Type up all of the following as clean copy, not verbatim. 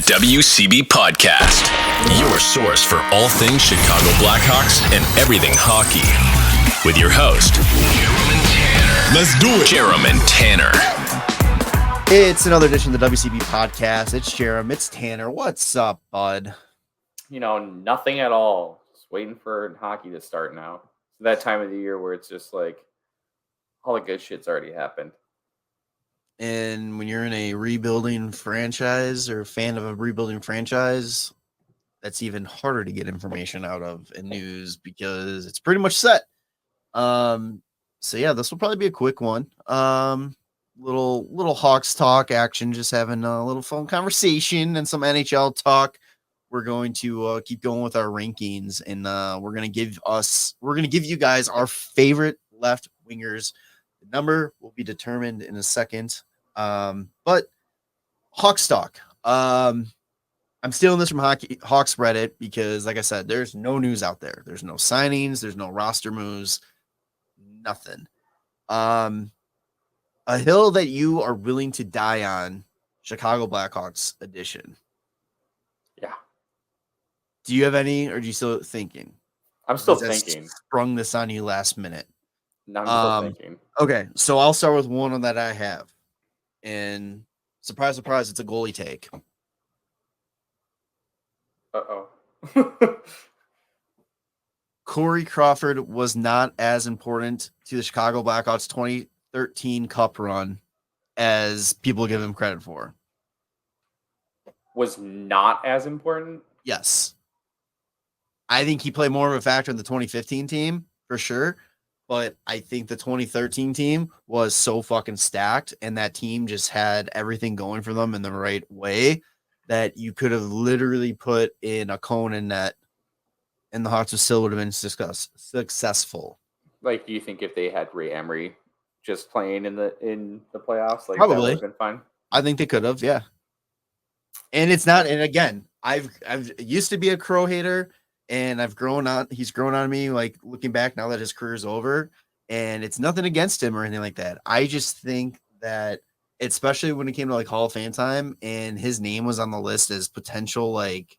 WCB Podcast, your source for all things Chicago Blackhawks and everything hockey. With your host, Jarom and Tanner. Let's do it. Jarom and Tanner. It's another edition of the WCB Podcast. It's Jarom. It's Tanner. What's up, bud? You know, nothing at all. Just waiting for hockey to start now. It's that time of the year where it's just like all the good shit's already happened. And when you're in a rebuilding franchise or a fan of a rebuilding franchise, that's even harder to get information out of and news because it's pretty much set. So yeah, this will probably be a quick one. Little Hawks talk action, just having a little phone conversation and some NHL talk. We're going to keep going with our rankings, and we're gonna give you guys our favorite left wingers. The number will be determined in a second. But Hawks talk. I'm stealing this from Hawks Reddit because, like I said, there's no news out there. There's no signings. There's no roster moves. Nothing. A hill that you are willing to die on, Chicago Blackhawks edition. Yeah. Do you have any, or are you still thinking? I'm still thinking. Sprung this on you last minute. No, I'm still thinking. Okay, so I'll start with one that I have. And surprise, surprise, it's a goalie take. Uh-oh. Corey Crawford was not as important to the Chicago Blackhawks 2013 Cup run as people give him credit for. Was not as important? Yes. I think he played more of a factor in the 2015 team, for sure. But I think the 2013 team was so fucking stacked, and that team just had everything going for them in the right way that you could have literally put in a cone in net, and the Hawks still would have been successful. Like, do you think if they had Ray Emery just playing in the playoffs, like Probably that would have been fine? I think they could have, yeah. And it's not. And again, I've used to be a Crow hater. And he's grown on me, like looking back now that his career's over, and it's nothing against him or anything like that. I just think that, especially when it came to like Hall of Fame time and his name was on the list as potential, like,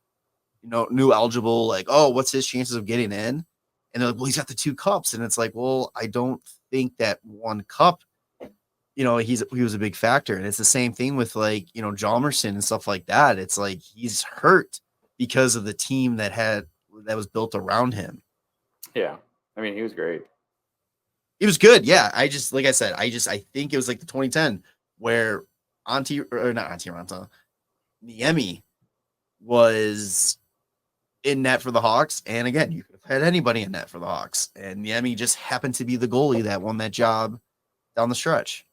new eligible, like, oh, what's his chances of getting in? And they're like, well, he's got the 2 cups. And it's like, well, I don't think that 1 cup, he was a big factor. And it's the same thing with like, Jalmerson and stuff like that. It's like, he's hurt because of the team that was built around him. Yeah. I mean, he was great. He was good. Yeah. I think it was like the 2010 where Niemi was in net for the Hawks. And again, you could have had anybody in net for the Hawks. And Niemi just happened to be the goalie that won that job down the stretch.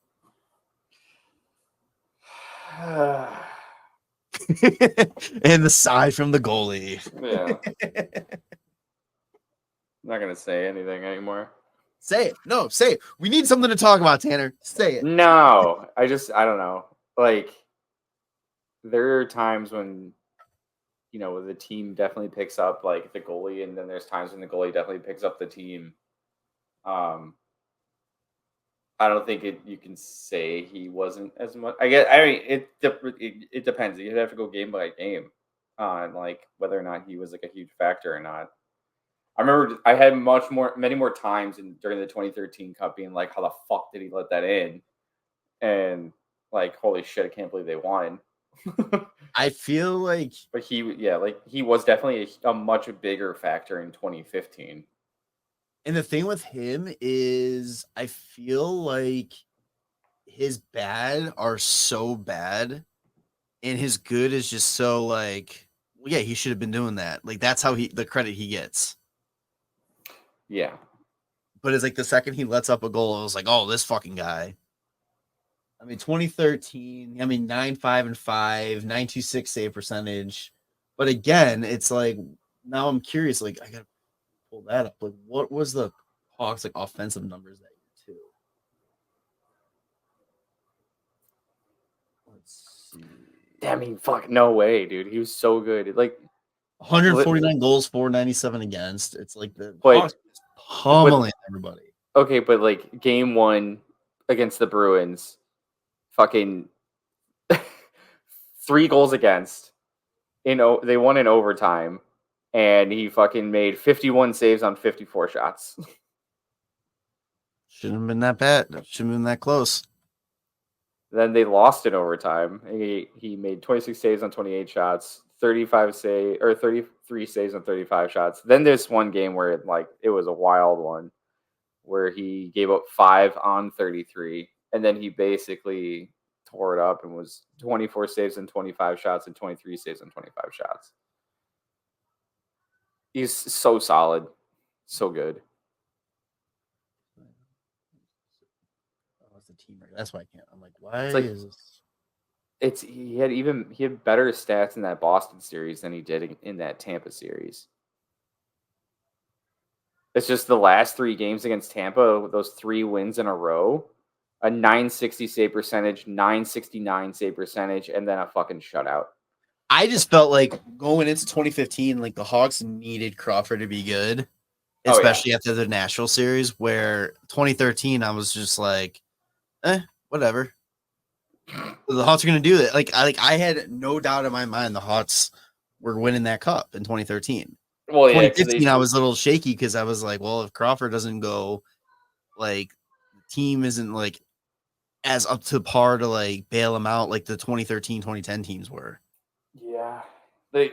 And the sigh from the goalie. Yeah. I'm not going to say anything anymore. Say it. No, say it. We need something to talk about, Tanner. Say it. No, I don't know. Like, there are times when, the team definitely picks up, like, the goalie, and then there's times when the goalie definitely picks up the team. I don't think you can say he wasn't as much. It depends. You'd have to go game by game on like whether or not he was like a huge factor or not. I remember I had many more times during the 2013 Cup being like, how the fuck did he let that in? And like, holy shit, I can't believe they won. I feel like, but he was definitely a much bigger factor in 2015. And the thing with him is I feel like his bad are so bad and his good is just so like, well, yeah, he should have been doing that. Like, that's how the credit he gets. Yeah. But it's like the second he lets up a goal, it was like, oh, this fucking guy. I mean, 2013, 9-5-5, 9.26 save percentage. But again, it's like, now I'm curious, like, I got to pull that up. Like, what was the Hawks like offensive numbers that year too? Let's see. I mean, fuck, no way, dude. He was so good. Like 149 goals, 497 against. It's like the Hawks just pummeling everybody. Okay, but like game 1 against the Bruins, fucking 3 goals against, They won in overtime, and he fucking made 51 saves on 54 shots. Shouldn't have been that bad. Shouldn't have been that close. Then they lost in overtime. He made 26 saves on 28 shots, 33 saves on 35 shots. Then there's one game where it was a wild one where he gave up 5 on 33, and then he basically tore it up and was 24 saves and 25 shots and 23 saves and 25 shots. He's so solid, so good. The team. That's why I can't. I'm like, why is this? He had better stats in that Boston series than he did in that Tampa series. It's just the last 3 games against Tampa, those 3 wins in a row, a 960 save percentage, 969 save percentage, and then a fucking shutout. I just felt like going into 2015, like the Hawks needed Crawford to be good, especially after the Nashville series. Where 2013, I was just like, whatever. The Hawks are going to do it. I had no doubt in my mind the Hawks were winning that cup in 2013. Well, 2015, I was a little shaky because I was like, well, if Crawford doesn't go, the team isn't as up to par to bail him out like the 2013, 2010 teams were. Yeah. What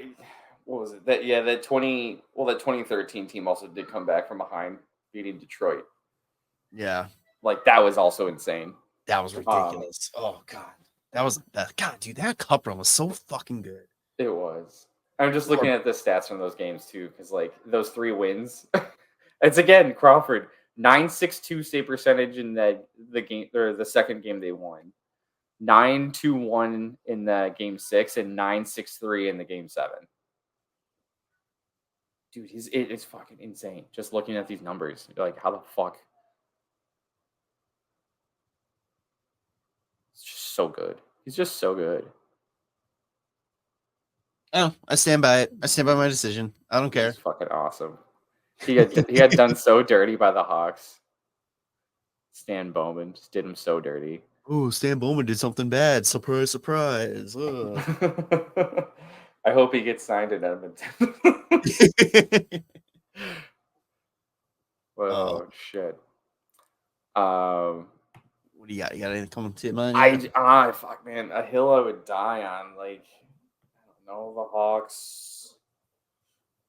was it? That 2013 team also did come back from behind, beating Detroit. Yeah. That was also insane. That was ridiculous. Oh God. Dude, that cup run was so fucking good. It was. I'm just looking at the stats from those games too, because those 3 wins. It's again Crawford, 962 save percentage in the game or the second game they won. 921 in the game 6 and 963 in the game 7. Dude, it's fucking insane. Just looking at these numbers, you're like, how the fuck? It's just so good. He's just so good. Oh, I stand by it. I stand by my decision. I don't care. He's fucking awesome. He had done so dirty by the Hawks. Stan Bowman just did him so dirty. Oh, Stan Bowman did something bad. Surprise, surprise. I hope he gets signed in Edmonton. Shit. What do you got? You got anything coming to mind? Fuck, man. A hill I would die on. I don't know, the Hawks.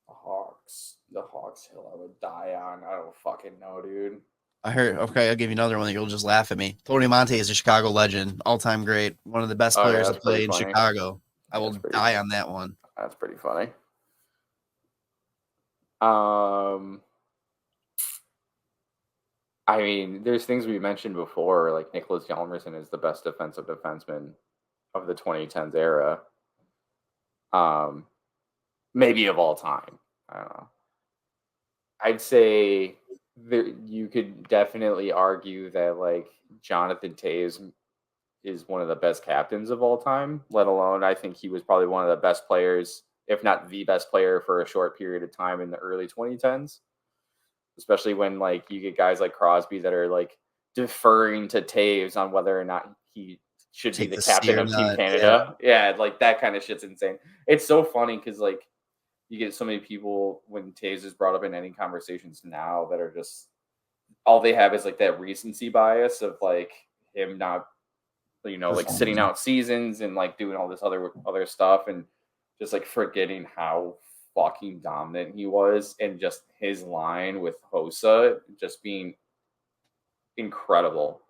The Hawks hill I would die on. I don't fucking know, dude. I heard. Okay, I'll give you another one that you'll just laugh at me. Tony Monte is a Chicago legend, all-time great, one of the best players to play in Chicago. I will die on that one. That's pretty funny. I mean, there's things we mentioned before, like Nicholas Hjalmarsson is the best defensive defenseman of the 2010s era. Maybe of all time. I don't know. I'd say you could definitely argue that Jonathan Toews is one of the best captains of all time, let alone I think he was probably one of the best players, if not the best player for a short period of time in the early 2010s. Especially when you get guys like Crosby that are deferring to Toews on whether or not he should be the captain of Team Canada. Yeah, that kind of shit's insane. It's so funny because you get so many people when Toews is brought up in any conversations now that are just all they have is that recency bias of him not sitting out seasons and doing all this other stuff and just forgetting how fucking dominant he was and just his line with Hossa just being incredible.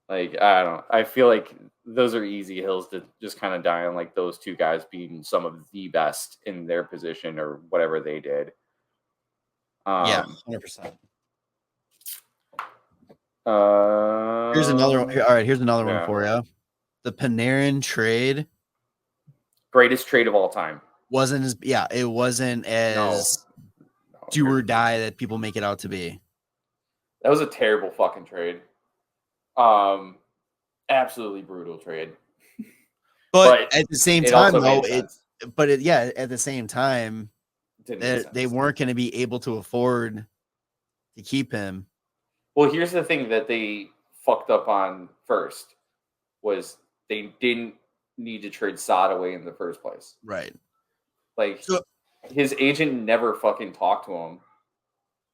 I don't know. I feel like those are easy hills to just kind of die on, those two guys being some of the best in their position or whatever they did. Yeah, 100%. Here's another one. All right, here's another one for you. The Panarin trade. Greatest trade of all time. It wasn't as do or die that people make it out to be. That was a terrible fucking trade. Absolutely brutal trade. But at the same time, though, at the same time, they weren't going to be able to afford to keep him. Well, here's the thing that they fucked up on first was they didn't need to trade Saad away in the first place. Right. Like his agent never fucking talked to him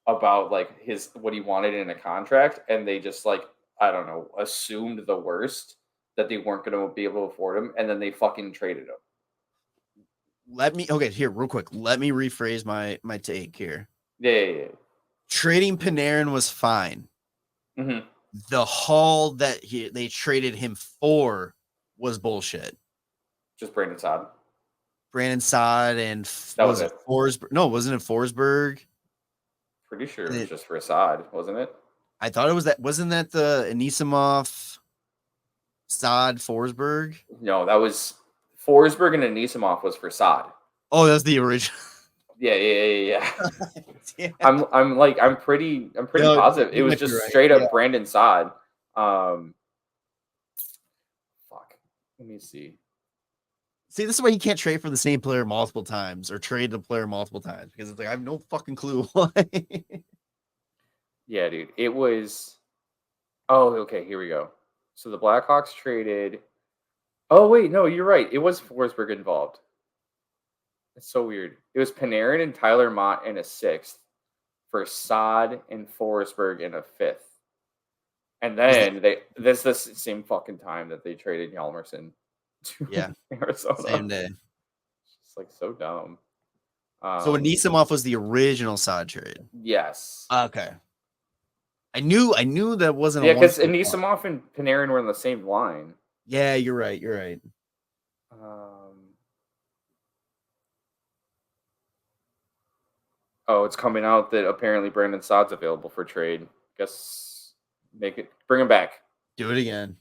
about like what he wanted in a contract, and they just like, I don't know, assumed the worst, that they weren't going to be able to afford him, and then they fucking traded him. Here real quick. Let me rephrase my take here. Yeah. Trading Panarin was fine. Mm-hmm. The haul that they traded him for was bullshit. Just Brandon Saad. And that was it. Forsberg? No, wasn't it Forsberg? Pretty sure it was just for Saad, wasn't it? I thought it was that. Wasn't that the Anisimov, Saad, Forsberg? No, that was Forsberg and Anisimov was for Saad. Oh, that's the original. Yeah. Yeah. I'm pretty positive. It was just straight up Brandon Saad. Fuck. Let me see. See, this is why you can't trade for the same player multiple times or trade the player multiple times, because it's like I have no fucking clue why. Yeah, dude. It was. Oh, okay. Here we go. So the Blackhawks traded. Oh wait, no, you're right. It was Forsberg involved. It's so weird. It was Panarin and Tyler Mott in a 6th for Saad and Forsberg in a 5th. And then this the same fucking time that they traded Hjalmarsson to Arizona. Same day. It's like so dumb. So Anisimov was the original Saad trade. Yes. Okay. I knew that wasn't. Yeah, because Anisimov and Panarin were in the same line. Yeah, you're right. Oh, it's coming out that apparently Brandon Saad's available for trade. Guess bring him back. Do it again.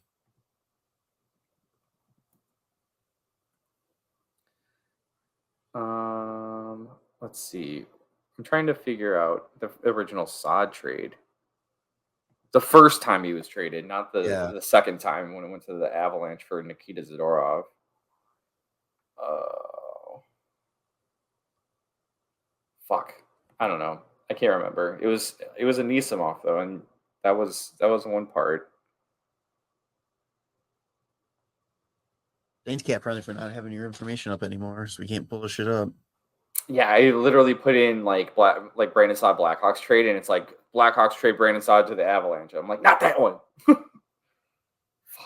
Let's see. I'm trying to figure out the original Saad trade. The first time he was traded, not the second time when it went to the Avalanche for Nikita Zadorov. Fuck. I don't know. I can't remember. It was Anisimov though, and that was one part. Thanks, Cat, probably for not having your information up anymore, so we can't pull this shit up. Yeah, I literally put in like Brandon Saad Blackhawks trade, and it's like Blackhawks trade Brandon Saad to the Avalanche. I'm like, not that one.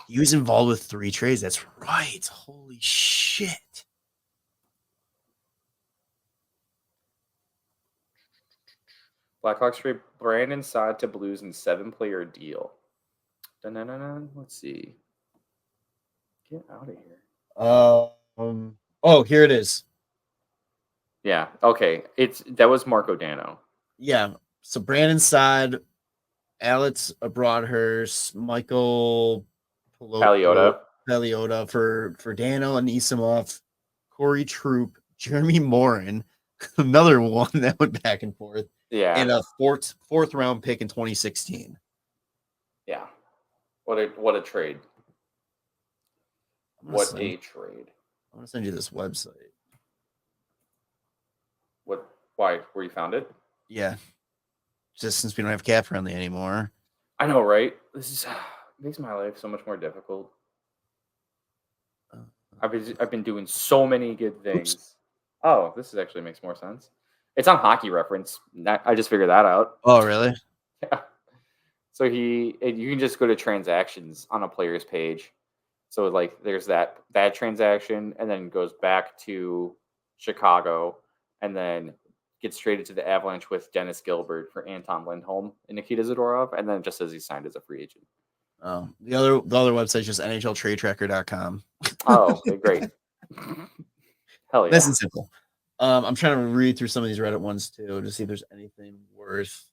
He was involved with 3 trades. That's right. Holy shit. Blackhawks trade Brandon Saad to Blues in 7-player deal. Let's see. Get out of here. Oh, here it is. Yeah. Okay. That was Marco Dano. Yeah. So Brandon Saad, Alex Broadhurst, Michael Paliota for Dano Anisimov, Corey Troop, Jeremy Morin, another one that went back and forth. Yeah. And a fourth round pick in 2016. Yeah. What a trade. What a trade. I'm gonna send you this website. Why? Where you found it? Yeah. Just since we don't have Cap friendly anymore. I know, right? This makes my life so much more difficult. I've been doing so many good things. Oops. Oh, this actually makes more sense. It's on Hockey Reference. I just figured that out. Oh, really? Yeah. So you can just go to transactions on a player's page. So like there's that transaction, and then goes back to Chicago, and then gets traded to the Avalanche with Dennis Gilbert for Anton Lindholm and Nikita Zadorov, and then just says he signed as a free agent. Oh, the other website is just NHLTradeTracker.com. Oh, okay, great. Hell yeah. Nice and simple. I'm trying to read through some of these Reddit ones too to see if there's anything worth.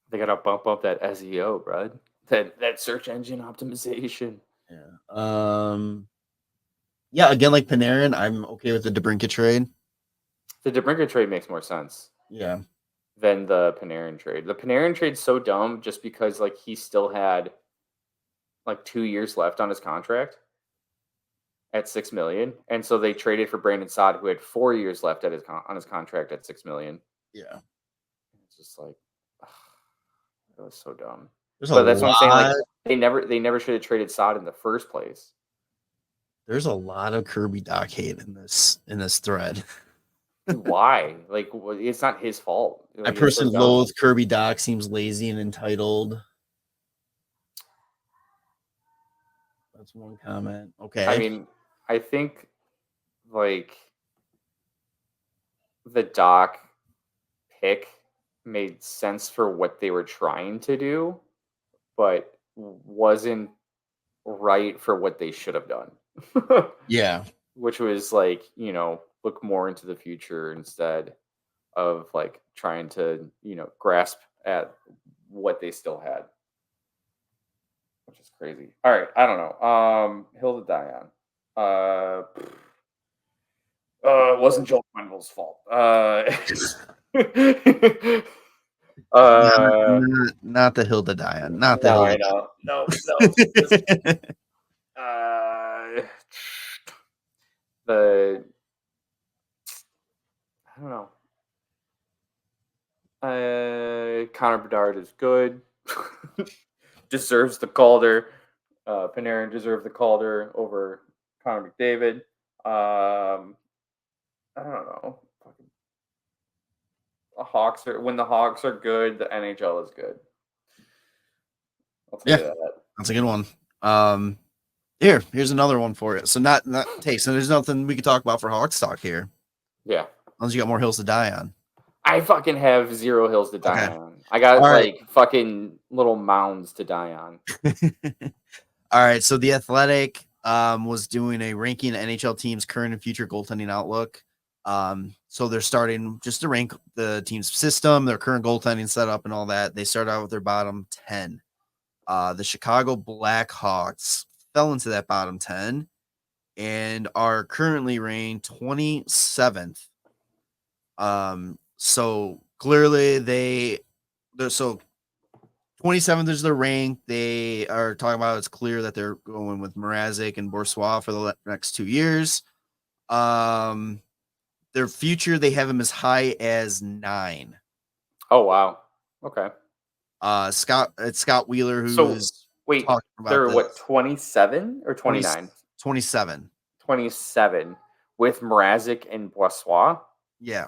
They gotta bump up that SEO, bro. That search engine optimization. Yeah. Yeah. Again, like Panarin, I'm okay with the DeBrincat trade. The DeBrincat trade makes more sense. Yeah. Than the Panarin trade. The Panarin trade's so dumb just because like he still had like 2 years left on his contract at $6 million, and so they traded for Brandon Saad, who had 4 years left on his contract at $6 million. Yeah. It's just like it was so dumb. That's what I'm saying. Like they never should have traded Saad in the first place. There's a lot of Kirby Doc hate in this thread. Why? Like, it's not his fault. I personally loathe Kirby Doc. Seems lazy and entitled. That's one comment. Okay. I mean, I think like the Doc pick made sense for what they were trying to do, but wasn't right for what they should have done. Yeah. Which was like, look more into the future instead of like trying to, grasp at what they still had. Which is crazy. All right, I don't know. Hill to die on. It wasn't Joel Quenneville's fault. Not the hill to die on. Not the no, hill. I know. No. I don't know. Connor Bedard is good. Deserves the Calder. Panarin deserved the Calder over Connor McDavid. I don't know. When the Hawks are good, the NHL is good. I'll tell you that. That's a good one. Here's another one for you. So not takes. So there's nothing we could talk about for Hawks talk here. Yeah. Unless you got more hills to die on. I fucking have 0 hills to die on. I got fucking little mounds to die on. All right. So the Athletic was doing a ranking of NHL teams' current and future goaltending outlook. So they're starting just to rank the team's system, their current goaltending setup, and all that. They start out with their bottom 10. The Chicago Blackhawks fell into that bottom 10 and are currently ranked 27th. So clearly they're 27th is their rank. They are talking about it's clear that they're going with Mrazek and Boursois for the next 2 years. Their future, they have him as high as 9. Oh wow. Okay. Scott Wheeler, who's talking about they're this. 27 or 29? 27. 27 with Mrazek and Boursois. Yeah.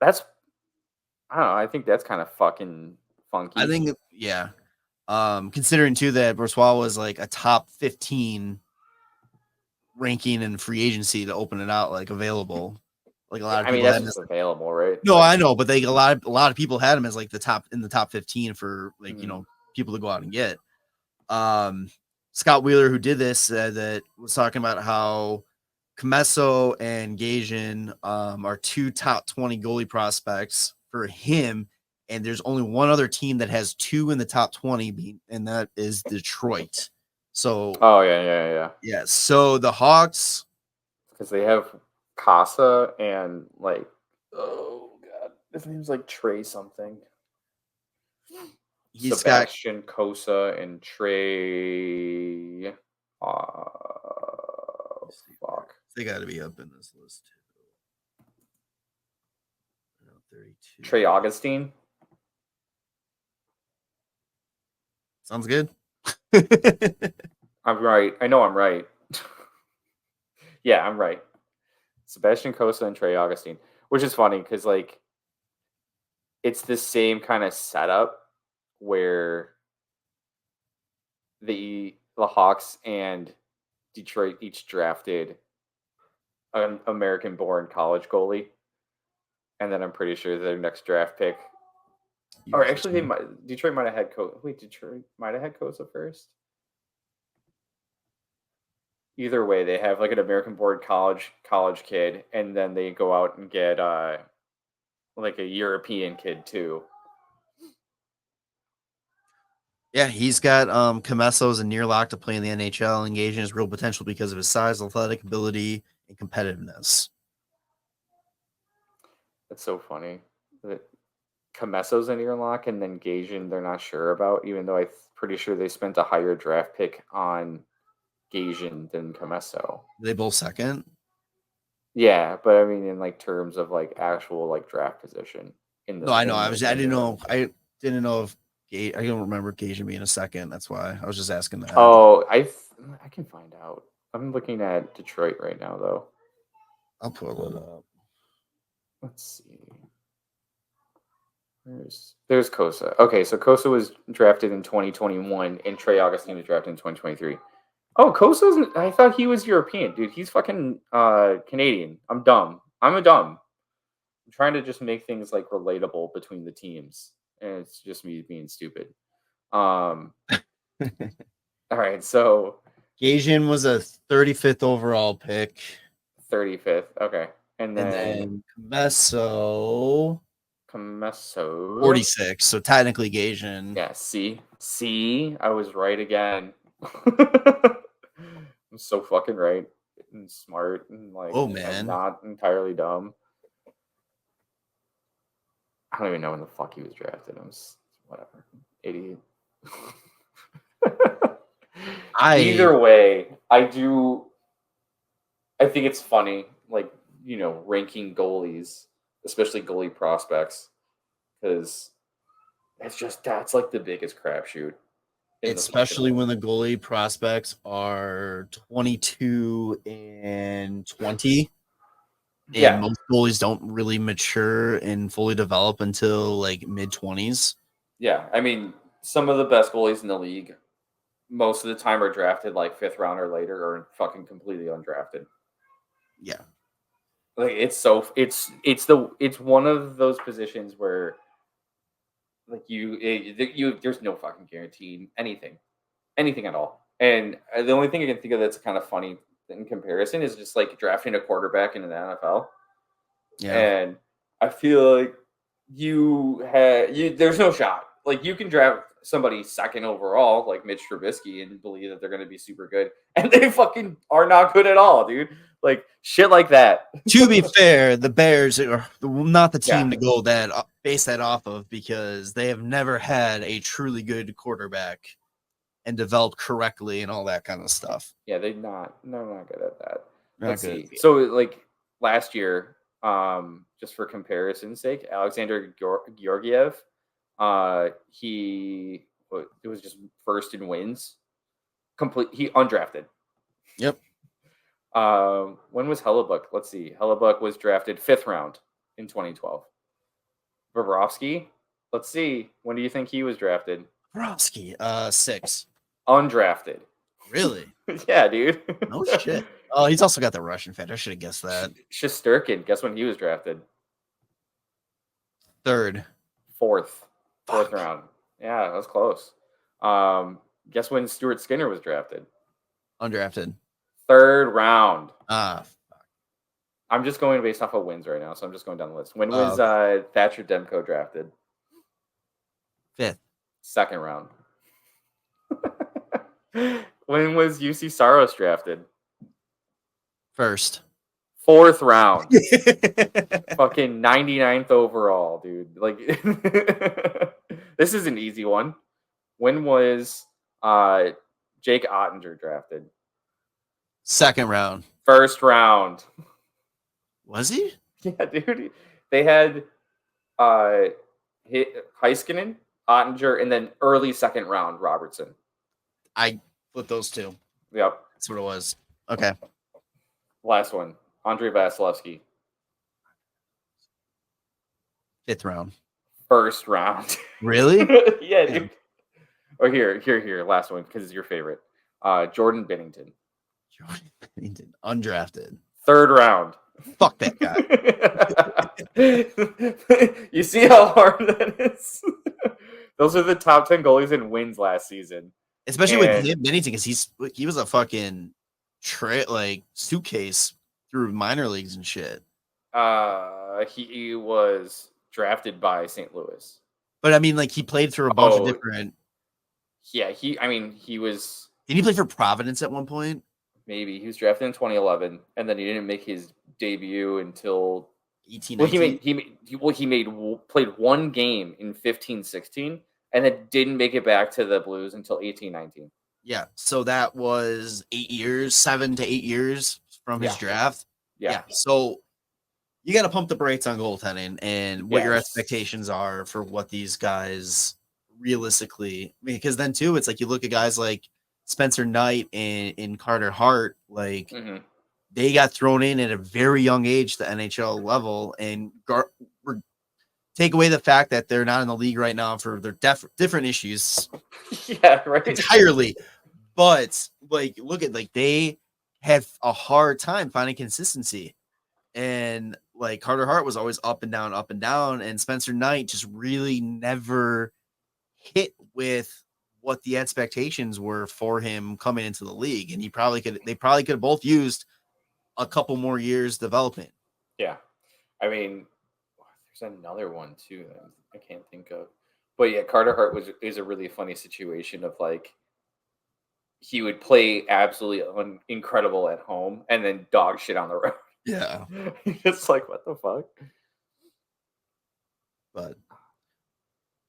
I don't know. I think that's kind of fucking funky. I think, yeah. Considering too that Boursois was like a top 15 ranking in free agency to open it out, like available. Like a lot of people. That's just available, right? No, I know, but a lot of people had him as like the top 15 for like people to go out and get. Scott Wheeler, who did this, that was talking about how Commesso and Gagin are 2 top 20 goalie prospects for him, and there's only one other team that has 2 in the top 20, and that is Detroit. So, yeah. So the Hawks, because they have Casa and like, oh god, his name's like Trey something. Sebastian Cosa and Trey. Fuck. They got to be up in this list too. 32. Trey Augustine. Sounds good. I'm right. I know I'm right. Yeah, I'm right. Sebastian Cosa and Trey Augustine, which is funny because like it's the same kind of setup where the Hawks and Detroit each drafted an American-born college goalie, and then I'm pretty sure their next draft pick. Or actually, Detroit might have had Detroit might have had Cosa first. Either way, they have like an American-born college kid, and then they go out and get like a European kid too. Yeah, he's got Commesso as a near lock to play in the NHL, engaging his real potential because of his size, athletic ability, and competitiveness. That's so funny. That Comesso's a near lock, and then Gagin they're not sure about, even though I'm pretty sure they spent a higher draft pick on Gagin than Commesso. They both second? Yeah, but I mean in like terms of like actual like draft position. No, I know. I didn't know if I don't remember Gagin being a second. That's why I was just asking that. Oh, I can find out. I'm looking at Detroit right now, though. I'll pull it up. Let's see. There's Kosa. Okay, so Kosa was drafted in 2021, and Trey Augustine was drafted in 2023. Oh, Kosa's. I thought he was European, dude. He's fucking Canadian. I'm dumb. I'm trying to just make things like relatable between the teams, and it's just me being stupid. All right, so Gagin was a 35th overall pick. 35th. Okay, and then Comesso 46. So technically Gagin. Yeah, see, I was right again. I'm so fucking right and smart and like, oh man, I'm not entirely dumb. I don't even know when the fuck he was drafted. I'm whatever, idiot. Either way, I think it's funny, like, you know, ranking goalies, especially goalie prospects, because that's like the biggest crapshoot. Especially when the goalie prospects are 22 and 20. And most goalies don't really mature and fully develop until like mid-20s. Yeah, I mean, some of the best goalies in the league, most of the time, are drafted like 5th round or later, or fucking completely undrafted. Yeah, like it's one of those positions where like there's no fucking guarantee anything at all. And the only thing I can think of that's kind of funny in comparison is just like drafting a quarterback in the NFL. Yeah, and I feel like there's no shot. Like, you can draft somebody 2nd overall, like Mitch Trubisky, and believe that they're going to be super good, and they fucking are not good at all, dude. Like, shit like that. To be fair, the Bears are not the team to go base that off of, because they have never had a truly good quarterback and developed correctly and all that kind of stuff. Yeah, they're not good at that. Let's see. So, like, last year, just for comparison's sake, Alexander Georgiev, it was just first in wins. He undrafted. Yep. When was Hellebuck? Let's see. Hellebuck was drafted 5th round in 2012. Bobrovsky, let's see. When do you think he was drafted? Bobrovsky, 6. Undrafted. Really? Yeah, dude. No shit. Oh, he's also got the Russian fan. I should have guessed that. Shesterkin, guess when he was drafted? 3rd. 4th round. Yeah, that was close. Guess when Stuart Skinner was drafted? Undrafted. 3rd round. Fuck. I'm just going based off of wins right now, so I'm just going down the list. When was Thatcher Demko drafted? 5th. 2nd round. When was UC Saros drafted? 1st. 4th round. Fucking 99th overall, dude. Like, this is an easy one. When was Jake Ottinger drafted? 2nd round. 1st round. Was he? Yeah, dude. They had Heiskanen, Ottinger, and then early 2nd round Robertson. I put those two. Yep. That's what it was. Okay. Last one. Andrei Vasilevsky. 5th round. 1st round. Really? Yeah, dude. Or here. Last one, because it's your favorite. Jordan Binnington. Undrafted. 3rd round. Fuck that guy. You see how hard that is? Those are the top 10 goalies in wins last season. Especially with him, Binnington, because he was a fucking suitcase through minor leagues and shit. He was drafted by St. Louis. But I mean, like, he played through a bunch of different. Yeah, he was. Did he play for Providence at one point? Maybe. He was drafted in 2011, and then he didn't make his debut until 18. Well, he played one game in 15-16, and then didn't make it back to the Blues until 18-19. Yeah, so that was 8 years, 7 to 8 years from his draft. Yeah. So you got to pump the brakes on goaltending and what your expectations are for what these guys realistically. Because then too, it's like you look at guys like Spencer Knight and Carter Hart. Like they got thrown in at a very young age, the NHL level, and take away the fact that they're not in the league right now for their different issues. Yeah, right. Entirely. But like, look at like they had a hard time finding consistency. And like Carter Hart was always up and down, and Spencer Knight just really never hit with what the expectations were for him coming into the league. And they probably could have both used a couple more years development. Yeah. I mean, there's another one too that I can't think of. But yeah, Carter Hart is a really funny situation of like he would play absolutely incredible at home and then dog shit on the road. Yeah. It's like, what the fuck? But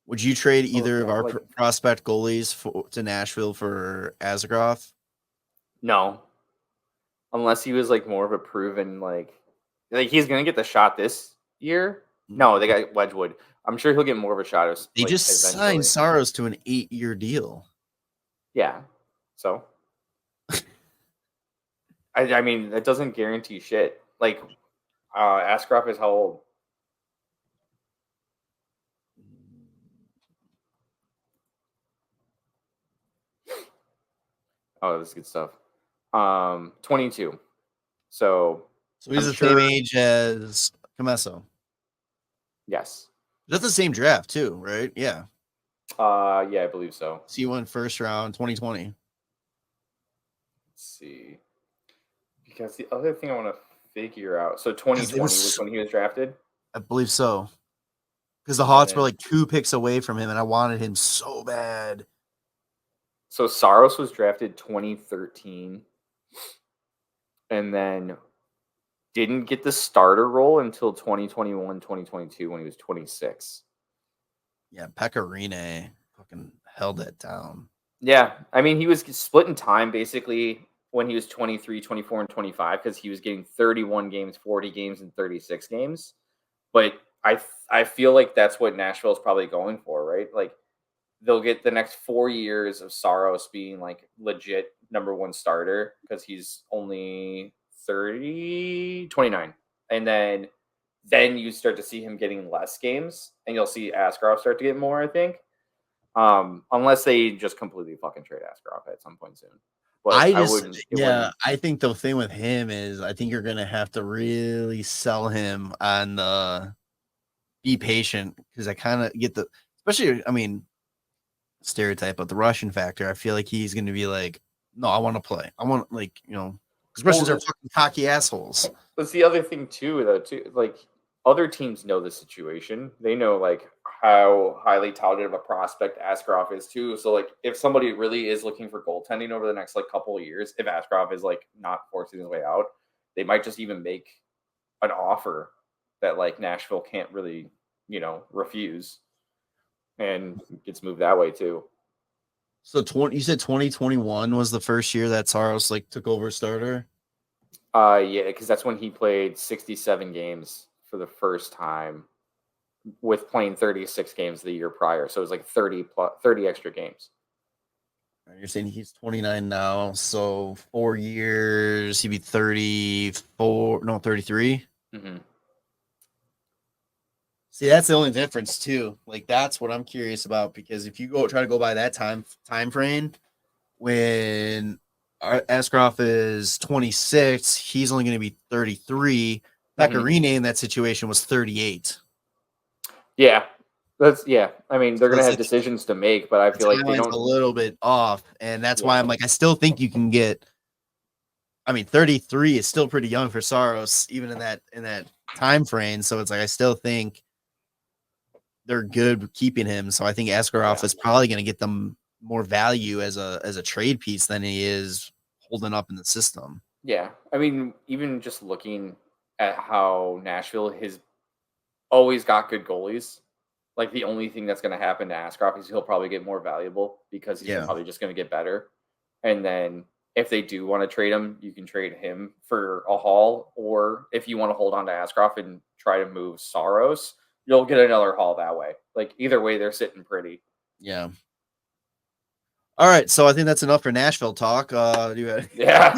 would you trade either of our prospect goalies to Nashville for Askarov? No. Unless he was like more of a proven like he's gonna get the shot this year. No, they got Wedgwood. I'm sure he'll get more of a shot. They just signed Saros to an 8-year deal. Yeah. So I mean that doesn't guarantee shit. Like Askarov is how old? Oh, this is good stuff. 22. So he's the same age as Comesso. Yes. That's the same draft too, right? Yeah. Yeah, I believe so. C1 first round, 2020. Let's see. Because the other thing I want to figure out. So 2020 was when he was drafted? I believe so. Because the Hawks were like 2 picks away from him, and I wanted him so bad. So Saros was drafted 2013 and then didn't get the starter role until 2021, 2022 when he was 26. Yeah, Pecorine fucking held that down. Yeah, I mean, he was split in time basically when he was 23, 24, and 25 because he was getting 31 games, 40 games, and 36 games. But I feel like that's what Nashville's probably going for, right? Like, they'll get the next 4 years of Saros being like legit number one starter because he's only 29. And then you start to see him getting less games and you'll see Askarov start to get more, I think. Unless they just completely fucking trade Askarov at some point soon. But I think the thing with him is I think you're going to have to really sell him on the be patient because I kind of get especially, I mean, stereotype, but the Russian factor, I feel like he's going to be like, no, I want to play. I want because Russians are fucking cocky assholes. That's the other thing too, like other teams know the situation. They know like how highly touted of a prospect Askarov is too. So like if somebody really is looking for goaltending over the next like couple of years, if Askarov is like not forcing his way out, they might just even make an offer that like Nashville can't really, refuse. And gets moved that way too. So you said 2021 was the first year that Saros like took over starter? Yeah, because that's when he played 67 games for the first time with playing 36 games the year prior. So it was like 30 extra games. You're saying he's 29 now, so 4 years, he'd be 33? Mm-hmm. See, that's the only difference too. Like that's what I'm curious about because if you try to go by that time frame, when Askarov is 26, he's only going to be 33. Pecorine in that situation was 38. Yeah, I mean, they're going to have decisions to make, but I feel like they don't a little bit off, and that's why I'm like, I still think you can get. I mean, 33 is still pretty young for Saros, even in that time frame. So it's like I still think they're good keeping him. So I think Askarov is probably going to get them more value as a trade piece than he is holding up in the system. Yeah. I mean, even just looking at how Nashville has always got good goalies, like the only thing that's going to happen to Askarov is he'll probably get more valuable because he's probably just going to get better. And then if they do want to trade him, you can trade him for a haul. Or if you want to hold on to Askarov and try to move Saros, you'll get another haul that way. Like either way, they're sitting pretty. Yeah. All right. So I think that's enough for Nashville talk. Yeah.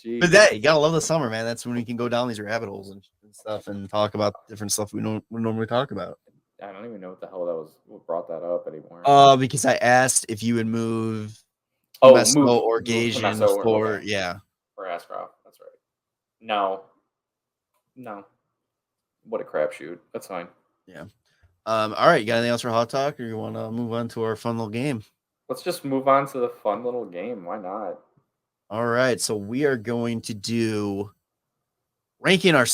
Jeez. But that you gotta love the summer, man. That's when we can go down these rabbit holes and stuff and talk about different stuff we normally talk about. I don't even know what the hell that was. What brought that up anymore? Because I asked if you would move Oh, Meso or move Gasian Meso for okay. yeah. For Askarov. That's right. No. What a crapshoot. That's fine. Yeah. All right. You got anything else for Hot Talk, or you want to move on to our fun little game? Let's just move on to the fun little game. Why not? All right. So we are going to do ranking our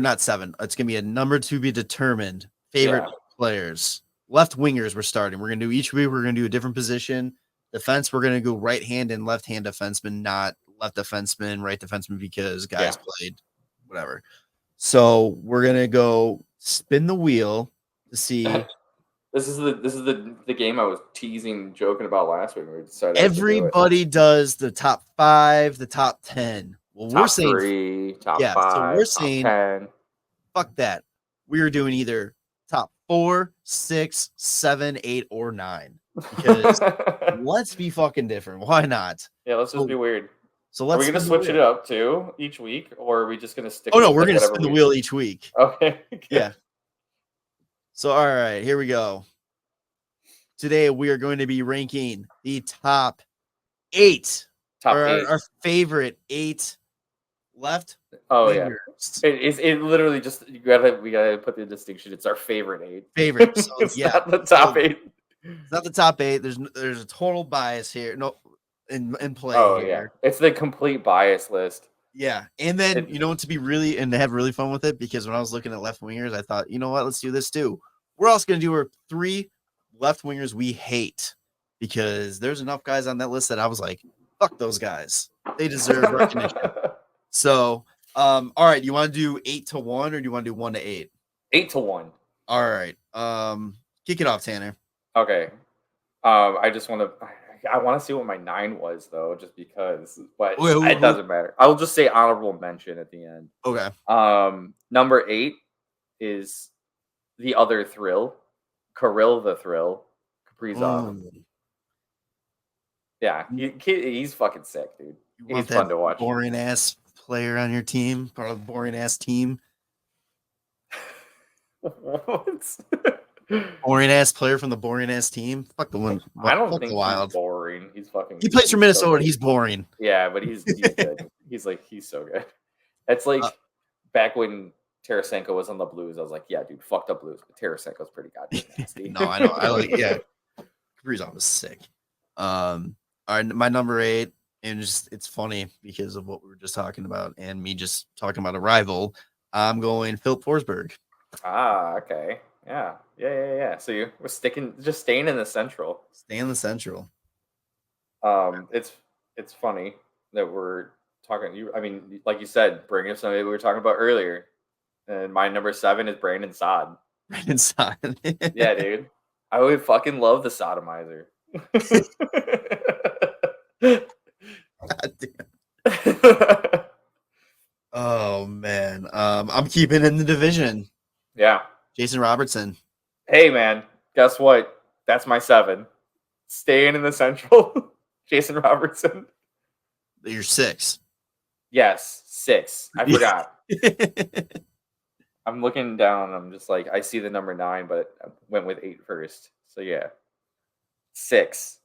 not seven. It's gonna be a number to be determined favorite players. Left wingers. We're starting. We're gonna do each week. We're gonna do a different position. Defense. We're gonna go right hand and left hand defenseman, not left defenseman, right defenseman, because guys played whatever. So we're gonna go spin the wheel to see. This is the game I was joking about last week. We decided Everybody does the top 5, the top 10. Well, top we're saying 3, top 5, so we're top saying 10. Fuck that. We're doing either top 4, 6, 7, 8, or 9. Because let's be fucking different. Why not? Yeah, let's just be weird. So are we gonna switch it up too each week, or are we just gonna stick? Oh no, we're gonna spin the wheel each week. Okay. Yeah. So all right, here we go. Today we are going to be ranking the top 8. Our favorite 8 left. Oh wingers. Yeah. It literally just we gotta put the distinction. It's our favorite 8. Favorite. So, it's not the top 8. It's not the top 8. There's a total bias here. No. In play. Oh here. Yeah, it's the complete bias list. Yeah, and then to be really and to have really fun with it, because when I was looking at left wingers, I thought, you know what, let's do this too. We're also gonna do our 3 left wingers we hate, because there's enough guys on that list that I was like, fuck those guys, they deserve recognition. So, all right, you want to do 8 to 1, or do you want to do 1 to 8? 8 to 1. All right, kick it off, Tanner. Okay, I want to see what my 9 was, though, just because. But it doesn't matter. I'll just say honorable mention at the end. Okay. Number 8 is the other thrill, Kirill the Thrill, Kaprizov. Yeah, he's fucking sick, dude. He's fun to watch. Boring ass player on your team, part of the boring ass team. What? Boring ass player from the boring ass team. Fuck the one. I don't think he's boring. He's fucking. He plays for Minnesota. He's boring. Yeah, but he's good. He's so good. It's like back when Tarasenko was on the Blues. I was like, yeah, dude, fucked up Blues, but Tarasenko's pretty goddamn nasty. No, I know. I like. Yeah, Kaprizov was sick. All right, my number 8, and it's funny because of what we were just talking about, and me just talking about a rival. I'm going Philip Forsberg. Ah, okay. Yeah. So we're staying in the Central. Stay in the Central. It's funny that we're talking. I mean, like you said, bring up somebody we were talking about earlier. And my number 7 is Brandon Saad. Brandon Saad. Yeah, dude. I would fucking love the sodomizer. God damn. Oh man. I'm keeping in the division. Yeah. Jason Robertson. Hey man, guess what? That's my 7. Staying in the Central. Jason Robertson. You're 6. Yes, 6. I forgot. I'm looking down. I'm just like, I see the number 9, but I went with 8 first. So yeah, 6.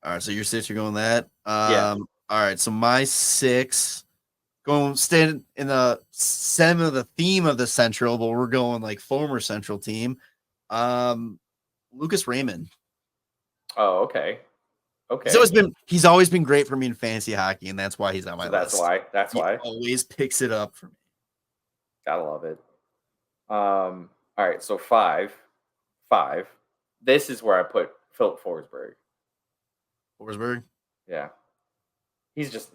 All right, so your 6, you're going that. Yeah. All right, so my 6, staying in the center of the theme of the Central, but we're going like former Central team. Lucas Raymond. Oh, okay. Okay. He's always been great for me in fantasy hockey, and that's why he's on my list. That's why. He always picks it up for me. Gotta love it. All right, so 5. This is where I put Philip Forsberg. Forsberg? Yeah. He's just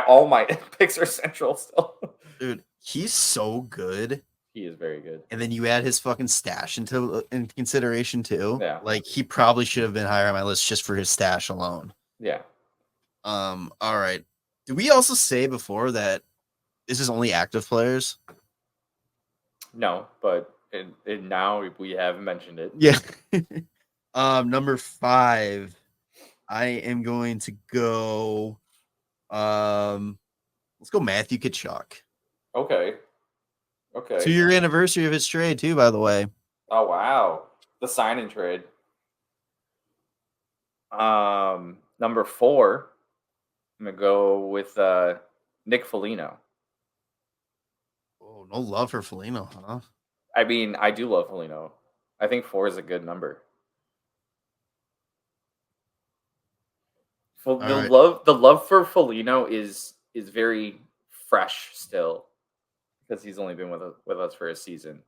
all my picks are Central still. Dude, he's so good. He is very good. And then you add his fucking stash in consideration too. Yeah. Like he probably should have been higher on my list just for his stash alone. Yeah. All right. Did we also say before that this is only active players? No, but now we have mentioned it. Yeah. Number 5. I am going to go Let's go Matthew Tkachuk. Okay. 2-year anniversary of his trade too, by the way. Oh wow, the sign and trade. Number 4, I'm gonna go with Nick Foligno. Oh, no love for Foligno, huh? I mean, I do love Foligno. I think 4 is a good number. The right. love for Foligno is very fresh still because he's only been with us for a season.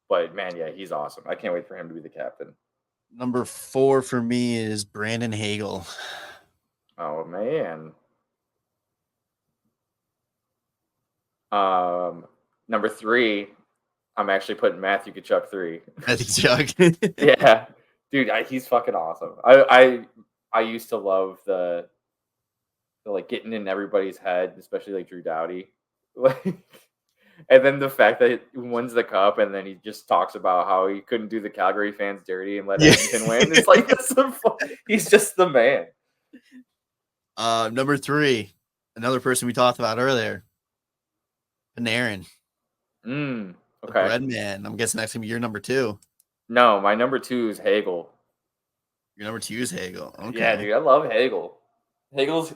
But man, yeah, he's awesome. I can't wait for him to be the captain. Number 4 for me is Brandon Hagel. Oh man. Number 3, I'm actually putting Matthew Tkachuk 3. Matthew Tkachuk. Yeah, dude, he's fucking awesome. I used to love the like getting in everybody's head, especially like Drew Doughty. Like, and then the fact that he wins the cup and then he just talks about how he couldn't do the Calgary fans dirty and let Edmonton win. It's like he's just the man. Number 3, another person we talked about earlier, Panarin. Okay. The bread man. I'm guessing that's gonna be your number 2. No, my number 2 is Hagel. Your number 2 is Hagel. Okay. Yeah, dude, I love Hagel. Hagel's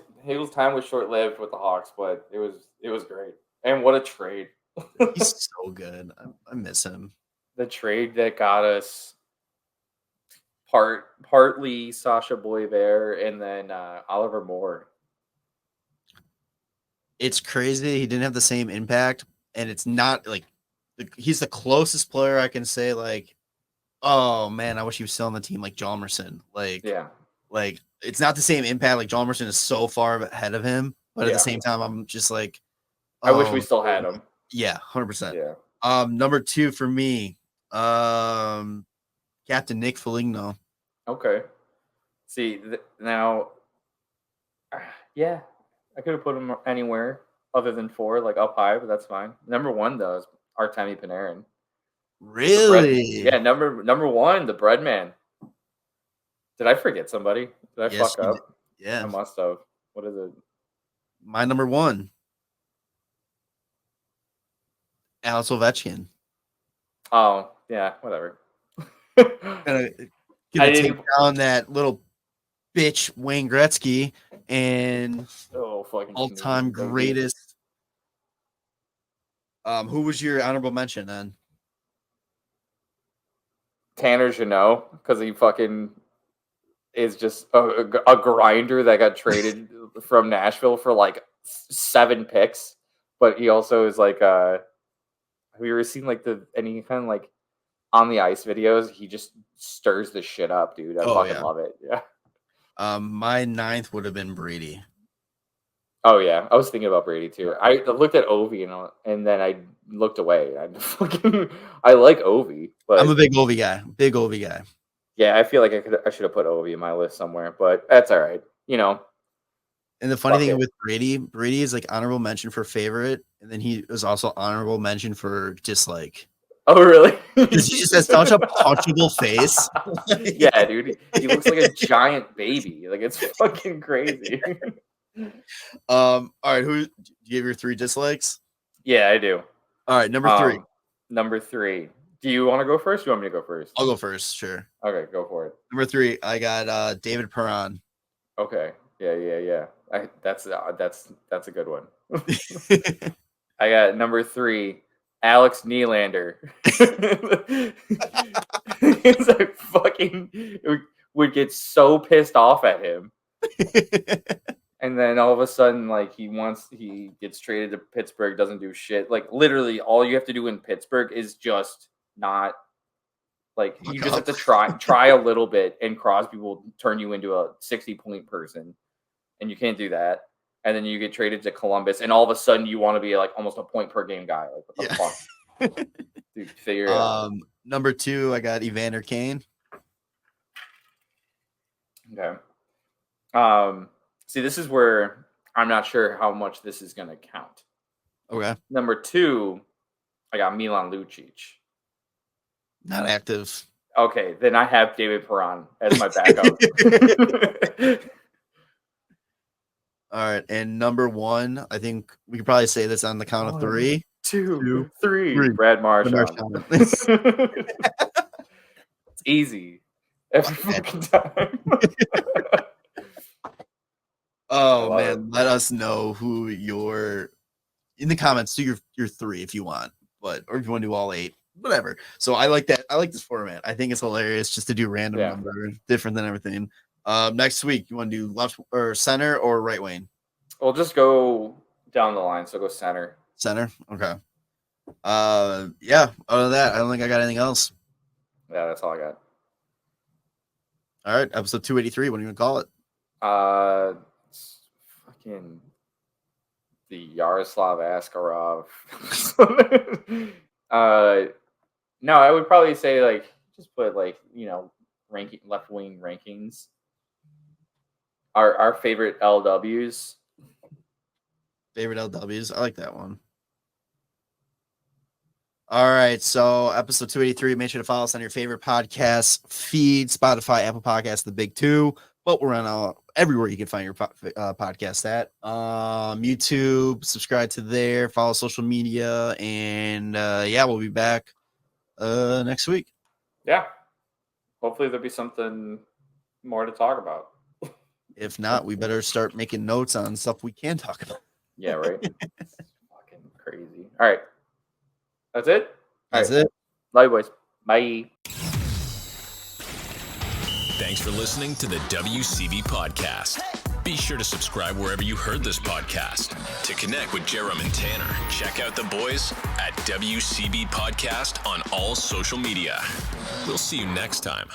time was short lived with the Hawks, but it was great. And what a trade! He's so good. I miss him. The trade that got us partly Sasha Boisvert and then Oliver Moore. It's crazy. He didn't have the same impact, and it's not like he's the closest player I can say. Like, oh man, I wish he was still on the team. Like Hjalmarsson. Like, yeah, like it's not the same impact. Like Hjalmarsson is so far ahead of him, but at the same time, I'm just like, I wish we still had him. Yeah, 100%. Yeah. Number 2 for me, Captain Nick Foligno. Okay. See now, yeah, I could have put him anywhere other than 4, like up high, but that's fine. Number 1 though is Artemi Panarin. Really? Yeah, number 1, the bread man. Did I forget somebody? Did I fuck up? Yeah, I must have. What is it? My number 1, Alex Ovechkin. Oh yeah, whatever. Gonna take down that little bitch Wayne Gretzky and all-time greatest. Who was your honorable mention then? Tanner Jeannot, because he fucking is just a grinder that got traded from Nashville for like 7 picks, but he also is like have you ever seen like any kind of like on the ice videos? He just stirs the shit up, dude. I fucking love it. Yeah. My 9th would have been Brady. Oh yeah, I was thinking about Brady too. I looked at Ovi and then I looked away. I like Ovi, but I'm a big Ovi guy. Yeah, I feel like I should have put Ovi in my list somewhere, but that's all right. You know. And the funny thing with Brady is like honorable mention for favorite, and then he was also honorable mention for dislike. Oh really? Because he just has such a punchable face. Yeah, dude. He looks like a giant baby. Like it's fucking crazy. All right, do you have your 3 dislikes? Yeah, I do. All right, number 3. Number 3. Do you want to go first? Or do you want me to go first? I'll go first, sure. Okay, go for it. Number 3, I got David Perron. Okay. Yeah. That's a good one. I got number 3, Alex Nylander. It's like fucking would get so pissed off at him. And then all of a sudden, like he gets traded to Pittsburgh, doesn't do shit. Like literally, all you have to do in Pittsburgh is just not like you just have to try a little bit, and Crosby will turn you into a 60-point person, and you can't do that. And then you get traded to Columbus, and all of a sudden you want to be like almost a point per game guy. Like what the fuck, dude? Figure it out. Number 2, I got Evander Kane. Okay. See, this is where I'm not sure how much this is going to count. Okay. Number 2, I got Milan Lucic. Not active. Okay, then I have David Perron as my backup. All right, and number 1, I think we could probably say this on the count of 3. 2, 3. 3. Brad Marchand. It's It's easy. Every fucking time. Oh man, let us know who you're in the comments. Do your 3 if you want, or if you want to do all 8, whatever. So I like that. I like this format. I think it's hilarious just to do random number, different than everything. Next week, you want to do left or center or right wing? We'll just go down the line. So go center. Center. Okay. Yeah. Other than that, I don't think I got anything else. Yeah, that's all I got. All right, episode 283. What do you want to call it? It's fucking the Yaroslav Askarov. No, I would probably say like just put like ranking left wing rankings. Our favorite LWs. Favorite LWs. I like that one. All right, so episode 283. Make sure to follow us on your favorite podcast feed: Spotify, Apple Podcasts, the big 2. But we're on everywhere you can find your podcast at. YouTube, subscribe to there, follow social media, and we'll be back next week. Yeah, hopefully there'll be something more to talk about. If not, we better start making notes on stuff we can talk about. Yeah, right. It's fucking crazy. All right. That's it? That's it. Love you, boys. Bye. Thanks for listening to the WCB podcast. Be sure to subscribe wherever you heard this podcast. To connect with Jarom and Tanner, check out the boys at WCB Podcast on all social media. We'll see you next time.